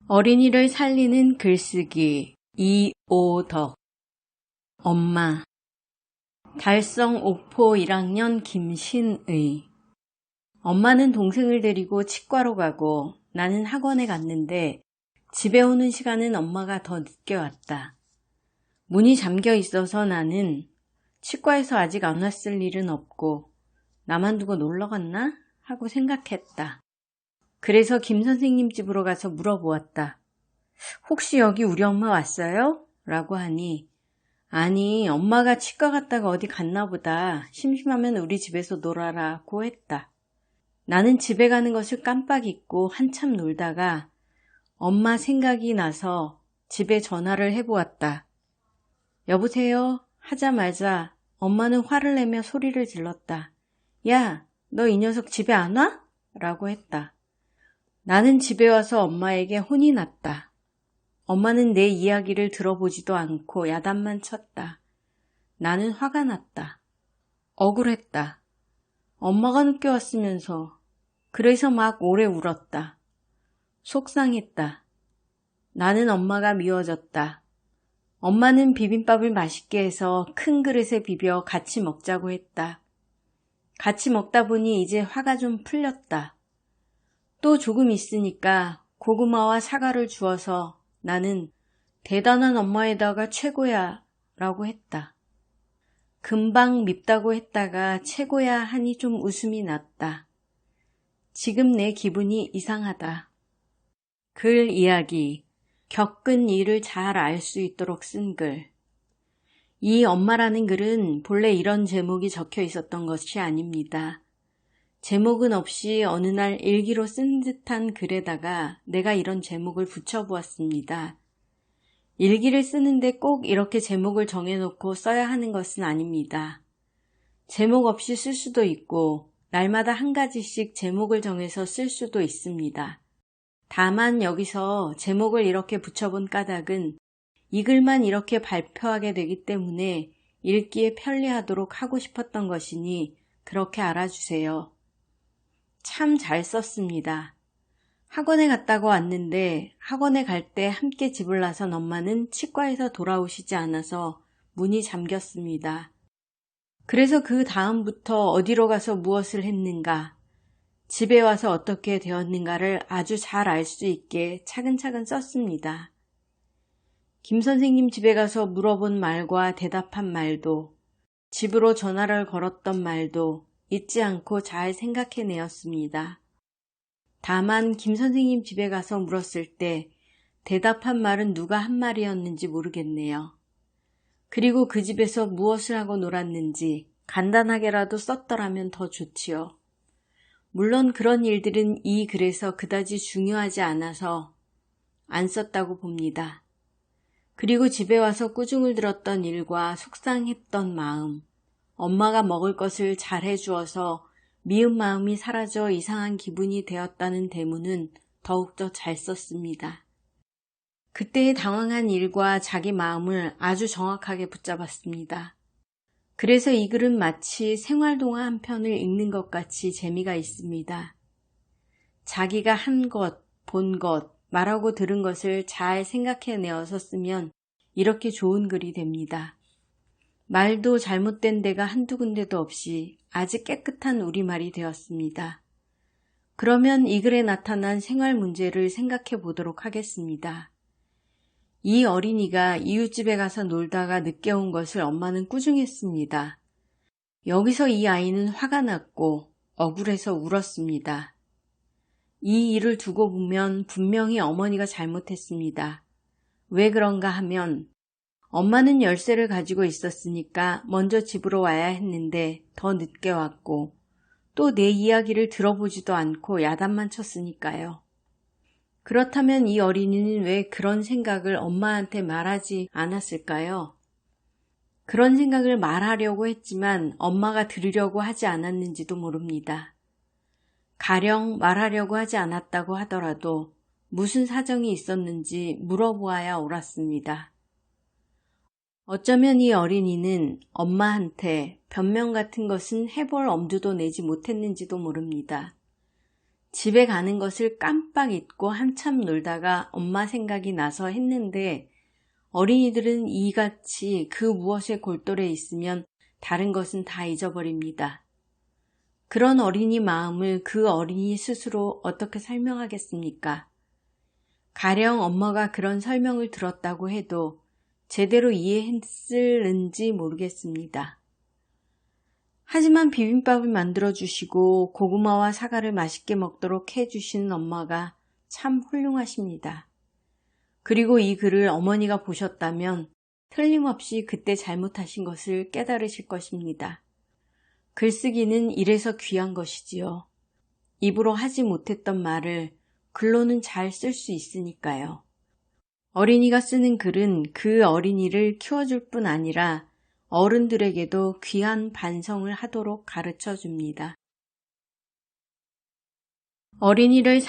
어린이를 살리는 글쓰기 이오덕. 엄마. 달성 옥포 1학년 김신의. 엄마는 동생을 데리고 치과로 가고 나는 학원에 갔는데 집에 오는 시간은 엄마가 더 늦게 왔다. 문이 잠겨 있어서 나는 치과에서 아직 안 왔을 일은 없고 나만 두고 놀러 갔나? 하고 생각했다. 그래서 김 선생님 집으로 가서 물어보았다. 혹시 여기 우리 엄마 왔어요? 라고 하니 아니 엄마가 치과 갔다가 어디 갔나 보다. 심심하면 우리 집에서 놀아라고 했다. 나는 집에 가는 것을 깜빡 잊고 한참 놀다가 엄마 생각이 나서 집에 전화를 해보았다. 여보세요? 하자마자 엄마는 화를 내며 소리를 질렀다. 야, 너 이 녀석 집에 안 와? 라고 했다. 나는 집에 와서 엄마에게 혼이 났다. 엄마는 내 이야기를 들어보지도 않고 야단만 쳤다. 나는 화가 났다. 억울했다. 엄마가 늦게 왔으면서 그래서 막 오래 울었다. 속상했다. 나는 엄마가 미워졌다. 엄마는 비빔밥을 맛있게 해서 큰 그릇에 비벼 같이 먹자고 했다. 같이 먹다 보니 이제 화가 좀 풀렸다. 또 조금 있으니까 고구마와 사과를 주어서 나는 대단한 엄마에다가 최고야 라고 했다. 금방 밉다고 했다가 최고야 하니 좀 웃음이 났다. 지금 내 기분이 이상하다. 글 이야기. 겪은 일을 잘 알 수 있도록 쓴 글. 이 엄마라는 글은 본래 이런 제목이 적혀 있었던 것이 아닙니다. 제목은 없이 어느 날 일기로 쓴 듯한 글에다가 내가 이런 제목을 붙여보았습니다. 일기를 쓰는데 꼭 이렇게 제목을 정해놓고 써야 하는 것은 아닙니다. 제목 없이 쓸 수도 있고 날마다 한 가지씩 제목을 정해서 쓸 수도 있습니다. 다만 여기서 제목을 이렇게 붙여본 까닭은 이 글만 이렇게 발표하게 되기 때문에 읽기에 편리하도록 하고 싶었던 것이니 그렇게 알아주세요. 참 잘 썼습니다. 학원에 갔다가 왔는데 학원에 갈 때 함께 집을 나선 엄마는 치과에서 돌아오시지 않아서 문이 잠겼습니다. 그래서 그 다음부터 어디로 가서 무엇을 했는가, 집에 와서 어떻게 되었는가를 아주 잘 알 수 있게 차근차근 썼습니다. 김 선생님 집에 가서 물어본 말과 대답한 말도, 집으로 전화를 걸었던 말도 잊지 않고 잘 생각해내었습니다. 다만 김 선생님 집에 가서 물었을 때 대답한 말은 누가 한 말이었는지 모르겠네요. 그리고 그 집에서 무엇을 하고 놀았는지 간단하게라도 썼더라면 더 좋지요. 물론 그런 일들은 이 글에서 그다지 중요하지 않아서 안 썼다고 봅니다. 그리고 집에 와서 꾸중을 들었던 일과 속상했던 마음, 엄마가 먹을 것을 잘 해주어서 미운 마음이 사라져 이상한 기분이 되었다는 대문은 더욱더 잘 썼습니다. 그때의 당황한 일과 자기 마음을 아주 정확하게 붙잡았습니다. 그래서 이 글은 마치 생활동화 한 편을 읽는 것 같이 재미가 있습니다. 자기가 한 것, 본 것, 말하고 들은 것을 잘 생각해내어서 쓰면 이렇게 좋은 글이 됩니다. 말도 잘못된 데가 한두 군데도 없이 아주 깨끗한 우리말이 되었습니다. 그러면 이 글에 나타난 생활 문제를 생각해 보도록 하겠습니다. 이 어린이가 이웃집에 가서 놀다가 늦게 온 것을 엄마는 꾸중했습니다. 여기서 이 아이는 화가 났고 억울해서 울었습니다. 이 일을 두고 보면 분명히 어머니가 잘못했습니다. 왜 그런가 하면 엄마는 열쇠를 가지고 있었으니까 먼저 집으로 와야 했는데 더 늦게 왔고 또 내 이야기를 들어보지도 않고 야단만 쳤으니까요. 그렇다면 이 어린이는 왜 그런 생각을 엄마한테 말하지 않았을까요? 그런 생각을 말하려고 했지만 엄마가 들으려고 하지 않았는지도 모릅니다. 가령 말하려고 하지 않았다고 하더라도 무슨 사정이 있었는지 물어보아야 옳았습니다. 어쩌면 이 어린이는 엄마한테 변명 같은 것은 해볼 엄두도 내지 못했는지도 모릅니다. 집에 가는 것을 깜빡 잊고 한참 놀다가 엄마 생각이 나서 했는데 어린이들은 이같이 그 무엇에 골똘해 있으면 다른 것은 다 잊어버립니다. 그런 어린이 마음을 그 어린이 스스로 어떻게 설명하겠습니까? 가령 엄마가 그런 설명을 들었다고 해도 제대로 이해했을는지 모르겠습니다. 하지만 비빔밥을 만들어주시고 고구마와 사과를 맛있게 먹도록 해주시는 엄마가 참 훌륭하십니다. 그리고 이 글을 어머니가 보셨다면 틀림없이 그때 잘못하신 것을 깨달으실 것입니다. 글쓰기는 이래서 귀한 것이지요. 입으로 하지 못했던 말을 글로는 잘 쓸 수 있으니까요. 어린이가 쓰는 글은 그 어린이를 키워줄 뿐 아니라 어른들에게도 귀한 반성을 하도록 가르쳐 줍니다. 어린이를